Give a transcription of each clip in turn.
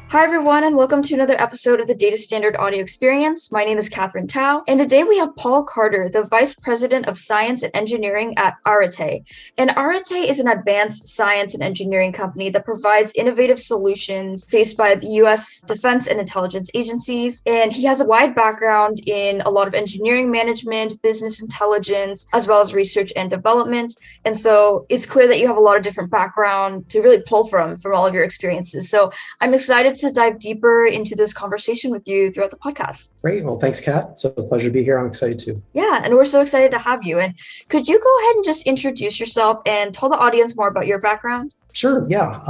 Hi, everyone, and welcome to another episode of the Data Standard Audio Experience. My name is Catherine Tao, and today we have Paul Carter, the Vice President of Science and Engineering at Arete. And Arete is an advanced science and engineering company that provides innovative solutions faced by the U.S. defense and intelligence agencies. And he has a wide background in a lot of engineering management, business intelligence, as well as research and development. And so it's clear that you have a lot of different background to really pull from all of your experiences. So I'm excited to dive deeper into this conversation with you throughout the podcast. Great. Well, thanks, Kat. It's a pleasure to be here. I'm excited too. Yeah, and we're so excited to have you. And could you go ahead and just introduce yourself and tell the audience more about your background? Sure. Yeah.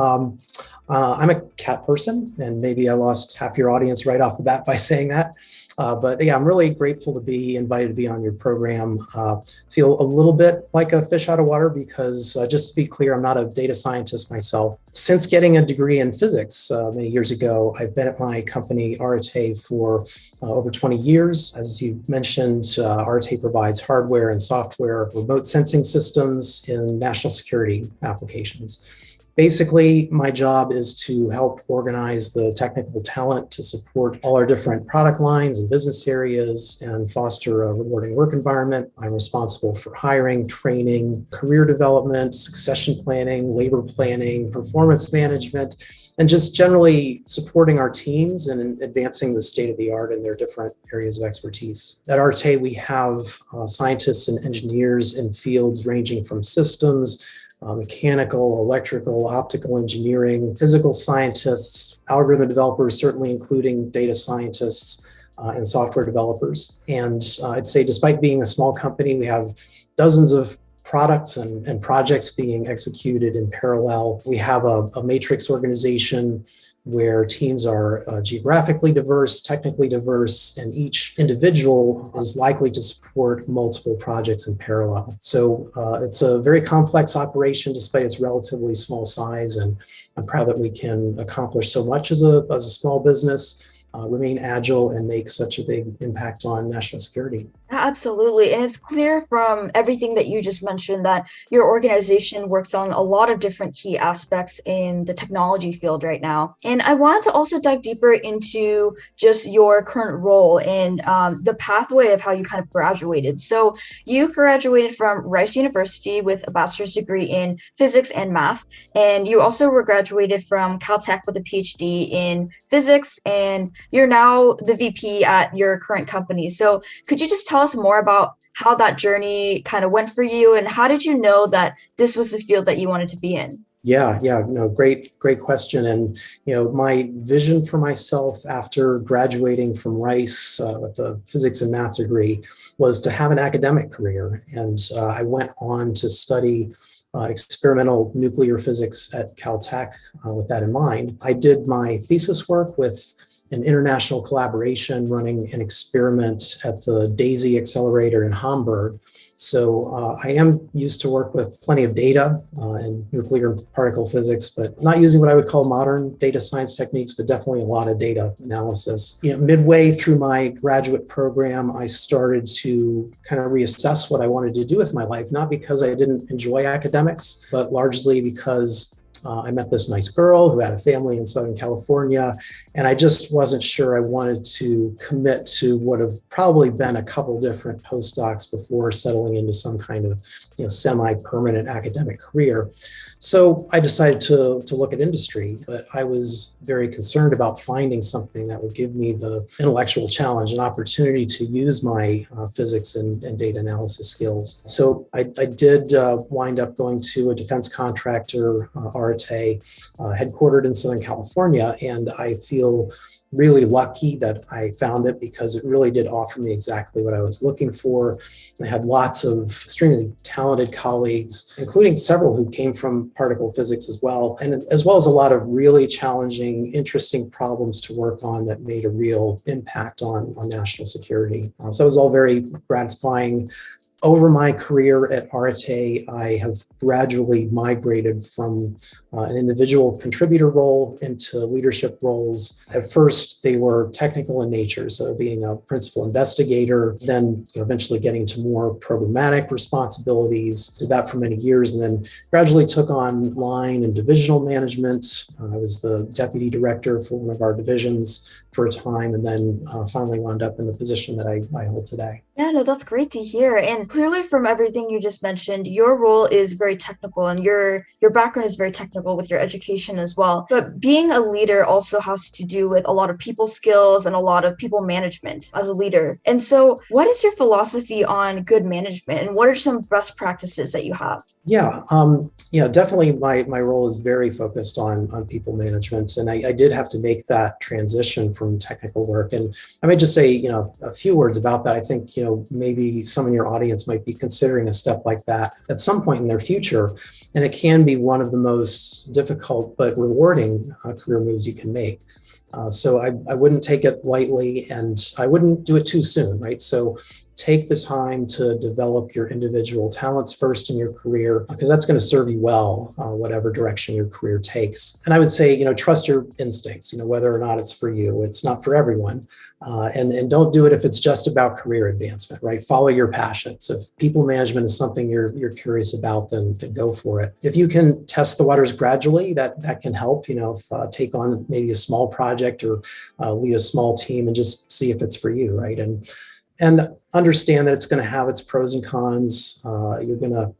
I'm a cat person, and maybe I lost half your audience right off the bat by saying that. But yeah, I'm really grateful to be invited to be on your program. Feel a little bit like a fish out of water because just to be clear, I'm not a data scientist myself. Since getting a degree in physics many years ago, I've been at my company Arete for over 20 years. As you mentioned, Arete provides hardware and software, remote sensing systems in national security applications. Basically, my job is to help organize the technical talent to support all our different product lines and business areas and foster a rewarding work environment. I'm responsible for hiring, training, career development, succession planning, labor planning, performance management, and just generally supporting our teams and advancing the state of the art in their different areas of expertise. At Arete, we have scientists and engineers in fields ranging from systems, mechanical, electrical, optical engineering, physical scientists, algorithm developers, certainly including data scientists and software developers. And I'd say despite being a small company, we have dozens of products and projects being executed in parallel. We have a matrix organization where teams are geographically diverse, technically diverse, and each individual is likely to support multiple projects in parallel. So it's a very complex operation despite its relatively small size, and I'm proud that we can accomplish so much as a small business, remain agile, and make such a big impact on national security. Absolutely. And it's clear from everything that you just mentioned that your organization works on a lot of different key aspects in the technology field right now. And I wanted to also dive deeper into just your current role and the pathway of how you kind of graduated. So you graduated from Rice University with a bachelor's degree in physics and math. And you also were graduated from Caltech with a PhD in physics. And you're now the VP at your current company. So could you just tell us more about how that journey kind of went for you, and how did you know that this was the field that you wanted to be in? Yeah, no, great question. And my vision for myself after graduating from Rice with a physics and math degree was to have an academic career. And I went on to study experimental nuclear physics at Caltech with that in mind. I did my thesis work with an international collaboration running an experiment at the DAISY accelerator in Hamburg. So I am used to work with plenty of data in nuclear particle physics, but not using what I would call modern data science techniques, but definitely a lot of data analysis. Midway through my graduate program, I started to kind of reassess what I wanted to do with my life, not because I didn't enjoy academics, but largely because I met this nice girl who had a family in Southern California, and I just wasn't sure I wanted to commit to what have probably been a couple different postdocs before settling into some kind of semi-permanent academic career. So I decided to look at industry, but I was very concerned about finding something that would give me the intellectual challenge, an opportunity to use my physics and data analysis skills. So I did wind up going to a defense contractor, Arete, headquartered in Southern California, and I feel really lucky that I found it because it really did offer me exactly what I was looking for. I had lots of extremely talented colleagues, including several who came from particle physics as well, and as well as a lot of really challenging, interesting problems to work on that made a real impact on national security. So it was all very gratifying. over my career at Arte, I have gradually migrated from an individual contributor role into leadership roles. At first, they were technical in nature, so being a principal investigator, then eventually getting to more programmatic responsibilities. Did that for many years, and then gradually took on line and divisional management. I was the deputy director for one of our divisions for a time, and then finally wound up in the position that I hold today. Yeah, no, that's great to hear. And clearly from everything you just mentioned, your role is very technical and your background is very technical with your education as well. But being a leader also has to do with a lot of people skills and a lot of people management as a leader. And so what is your philosophy on good management and what are some best practices that you have? Yeah, definitely my role is very focused on people management. And I did have to make that transition from technical work. And I may just say, a few words about that. I think, maybe some in your audience might be considering a step like that at some point in their future. And it can be one of the most difficult but rewarding career moves you can make. So I wouldn't take it lightly and I wouldn't do it too soon, right? So take the time to develop your individual talents first in your career, because that's going to serve you well, whatever direction your career takes. And I would say, trust your instincts, whether or not it's for you. It's not for everyone. And don't do it if it's just about career advancement, right? Follow your passions. If people management is something you're curious about, then go for it. If you can test the waters gradually, that can help, if take on maybe a small project or lead a small team and just see if it's for you, right? And understand that it's going to have its pros and cons. You're going to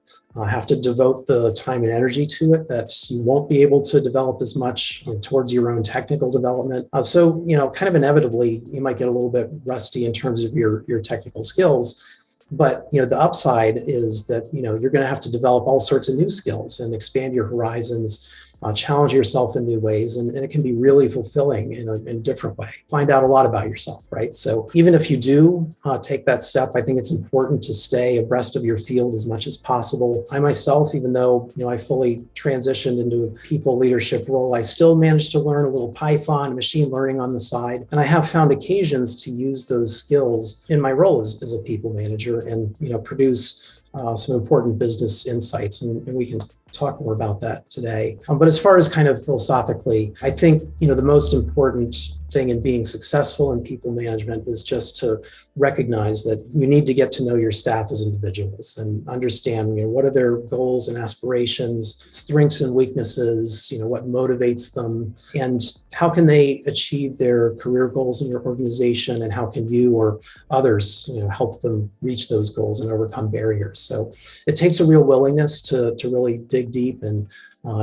have to devote the time and energy to it that you won't be able to develop as much towards your own technical development. So, kind of inevitably, you might get a little bit rusty in terms of your technical skills. But, the upside is that, you're going to have to develop all sorts of new skills and expand your horizons, challenge yourself in new ways, and it can be really fulfilling in a different way. Find out a lot about yourself, right? So even if you do take that step, I think it's important to stay abreast of your field as much as possible. I myself, even though I fully transitioned into a people leadership role, I still managed to learn a little Python, machine learning on the side, and I have found occasions to use those skills in my role as a people manager and produce some important business insights, and we can talk more about that today. But as far as kind of philosophically, I think, the most important thing in being successful in people management is just to recognize that you need to get to know your staff as individuals and understand, what are their goals and aspirations, strengths and weaknesses, what motivates them, and how can they achieve their career goals in your organization, and how can you or others, help them reach those goals and overcome barriers. So it takes a real willingness to really dig deep and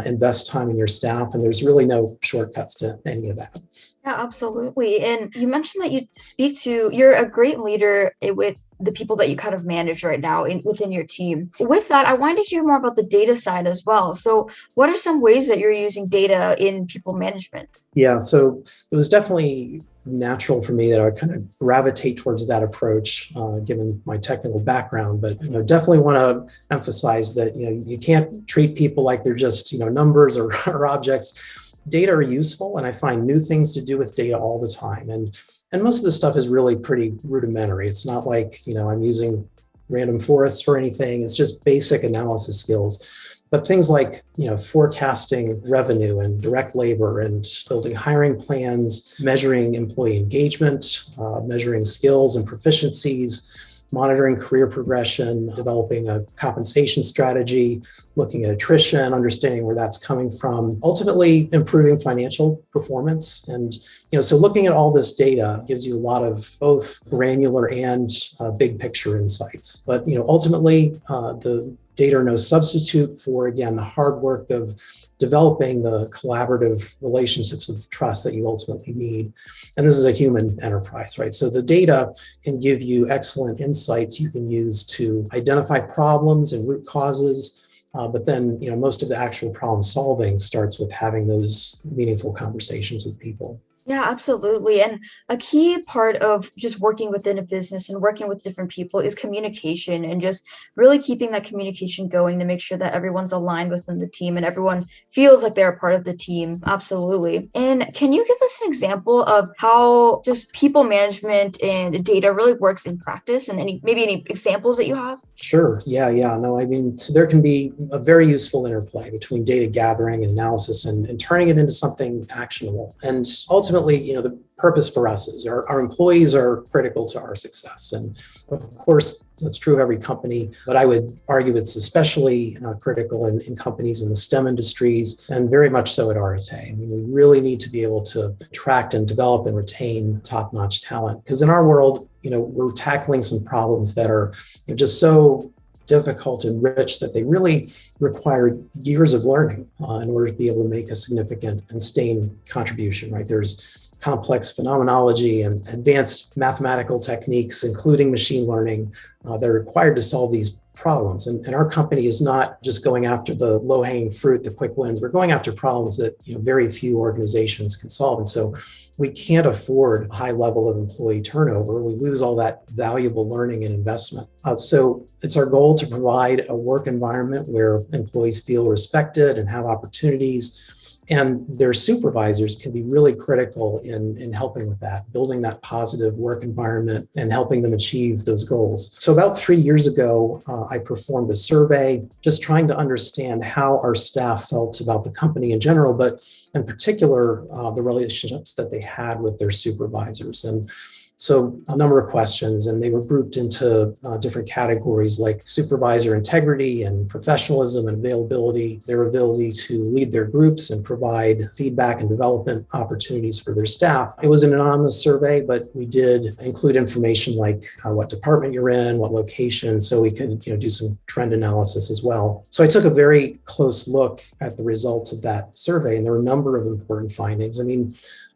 invest time in your staff, and there's really no shortcuts to any of that. Yeah, absolutely. And you mentioned that you're a great leader with the people that you kind of manage right now within your team. With that, I wanted to hear more about the data side as well. So what are some ways that you're using data in people management? Yeah, so it was definitely natural for me that I would kind of gravitate towards that approach, given my technical background. But definitely want to emphasize that you can't treat people like they're just numbers or objects. Data are useful, and I find new things to do with data all the time. And most of the stuff is really pretty rudimentary. It's not like I'm using random forests or anything. It's just basic analysis skills. But things like forecasting revenue and direct labor and building hiring plans, measuring employee engagement, measuring skills and proficiencies, monitoring career progression, developing a compensation strategy, looking at attrition, understanding where that's coming from, ultimately improving financial performance. And so looking at all this data gives you a lot of both granular and big picture insights. But ultimately, the data are no substitute for, again, the hard work of developing the collaborative relationships of trust that you ultimately need. And this is a human enterprise, right? So the data can give you excellent insights you can use to identify problems and root causes. But then, most of the actual problem solving starts with having those meaningful conversations with people. Yeah, absolutely. And a key part of just working within a business and working with different people is communication and just really keeping that communication going to make sure that everyone's aligned within the team and everyone feels like they're a part of the team. Absolutely. And can you give us an example of how just people management and data really works in practice and any examples that you have? Sure. Yeah. No, I mean, so there can be a very useful interplay between data gathering and analysis and turning it into something actionable. And ultimately, the purpose for us is our employees are critical to our success. And of course, that's true of every company, but I would argue it's especially critical in companies in the STEM industries and very much so at RSA. I mean, we really need to be able to attract and develop and retain top-notch talent because in our world, we're tackling some problems that are just so difficult and rich that they really require years of learning in order to be able to make a significant and sustained contribution, right? There's complex phenomenology and advanced mathematical techniques, including machine learning, that are required to solve these problems. And our company is not just going after the low-hanging fruit, the quick wins. We're going after problems that very few organizations can solve. And so we can't afford a high level of employee turnover. We lose all that valuable learning and investment. So it's our goal to provide a work environment where employees feel respected and have opportunities. And their supervisors can be really critical in helping with that, building that positive work environment and helping them achieve those goals. So about 3 years ago, I performed a survey just trying to understand how our staff felt about the company in general, but in particular, the relationships that they had with their supervisors. And so a number of questions, and they were grouped into different categories like supervisor integrity and professionalism and availability, their ability to lead their groups and provide feedback and development opportunities for their staff. It was an anonymous survey, but we did include information like what department you're in, what location, so we could do some trend analysis as well. So I took a very close look at the results of that survey, and there were a number of important findings. I mean,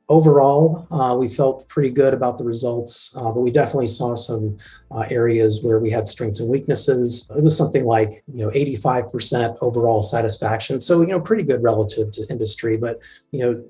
overall, we felt pretty good about the results, but we definitely saw some areas where we had strengths and weaknesses. It was something like 85% overall satisfaction, so pretty good relative to industry. But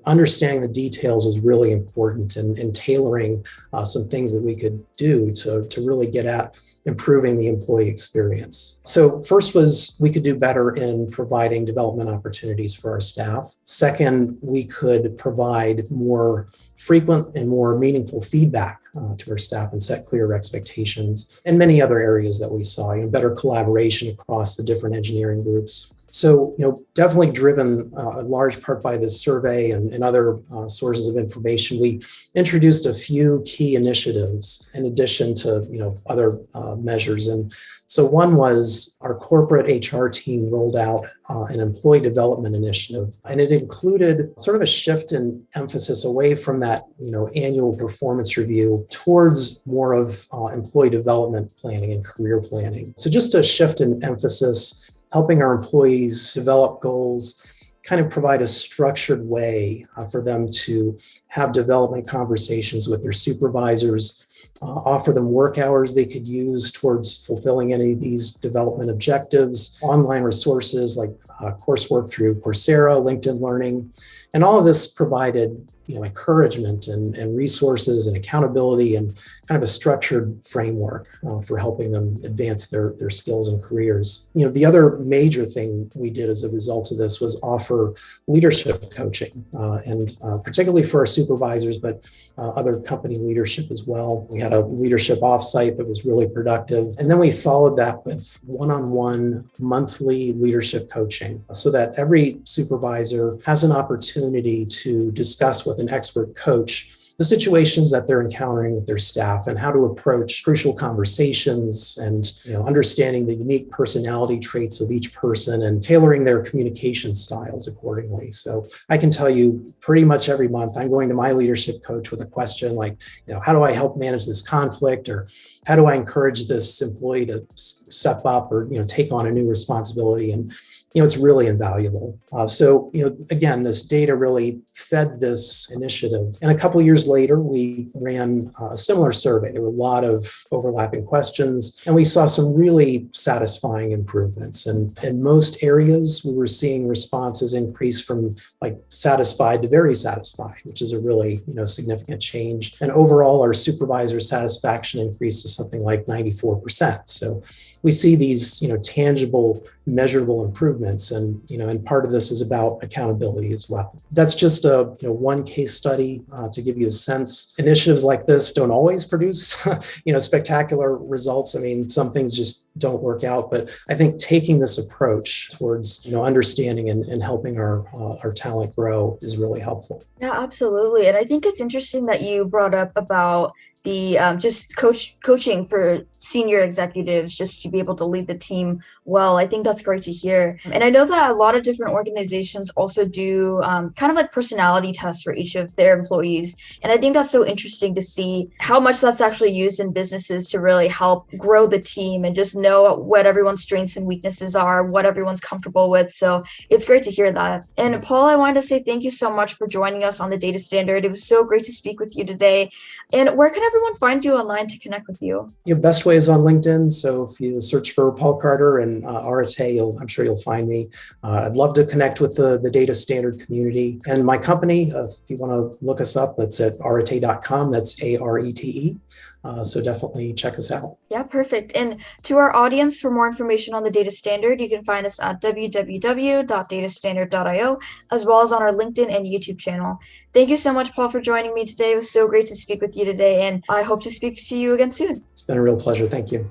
understanding the details was really important, and tailoring some things that we could do to really get at improving the employee experience. So first was we could do better in providing development opportunities for our staff. Second, we could provide more frequent and more meaningful feedback to our staff and set clearer expectations, and many other areas that we saw, better collaboration across the different engineering groups. So, definitely driven a large part by this survey and other sources of information, we introduced a few key initiatives in addition to, other measures. And so one was our corporate HR team rolled out an employee development initiative, and it included sort of a shift in emphasis away from that, annual performance review towards more of employee development planning and career planning. So just a shift in emphasis, helping our employees develop goals, kind of provide a structured way for them to have development conversations with their supervisors, offer them work hours they could use towards fulfilling any of these development objectives, online resources like coursework through Coursera, LinkedIn Learning, and all of this provided encouragement and resources and accountability and kind of a structured framework for helping them advance their skills and careers. The other major thing we did as a result of this was offer leadership coaching, and particularly for our supervisors, but other company leadership as well. We had a leadership offsite that was really productive. And then we followed that with one-on-one monthly leadership coaching so that every supervisor has an opportunity to discuss with an expert coach the situations that they're encountering with their staff and how to approach crucial conversations and understanding the unique personality traits of each person and tailoring their communication styles accordingly. So I can tell you pretty much every month I'm going to my leadership coach with a question like, how do I help manage this conflict, or how do I encourage this employee to step up or take on a new responsibility? And it's really invaluable. So, again, this data really fed this initiative. And a couple years later, we ran a similar survey. There were a lot of overlapping questions, and we saw some really satisfying improvements. And in most areas, we were seeing responses increase from like satisfied to very satisfied, which is a really significant change. And overall, our supervisor satisfaction increased to something like 94%. So we see these tangible, measurable improvements, and part of this is about accountability as well. That's just a one case study to give you a sense. Initiatives like this don't always produce spectacular results. I mean, some things just don't work out, but I think taking this approach towards understanding and helping our talent grow is really helpful. Yeah, absolutely. And I think it's interesting that you brought up about the just coaching for senior executives just to be able to lead the team well. I think that's great to hear. And I know that a lot of different organizations also do kind of like personality tests for each of their employees. And I think that's so interesting to see how much that's actually used in businesses to really help grow the team and just know what everyone's strengths and weaknesses are, what everyone's comfortable with. So it's great to hear that. And Paul, I wanted to say thank you so much for joining us on the Data Standard. It was so great to speak with you today. And where can everyone find you online to connect with you? Best way is on LinkedIn. So if you search for Paul Carter and Arate, I'm sure you'll find me. I'd love to connect with the Data Standard community. And my company, if you want to look us up, it's at arete.com. That's ARETE. So definitely check us out. Yeah, perfect. And to our audience, for more information on the Data Standard, you can find us at www.datastandard.io, as well as on our LinkedIn and YouTube channel. Thank you so much, Paul, for joining me today. It was so great to speak with you today, and I hope to speak to you again soon. It's been a real pleasure. Thank you.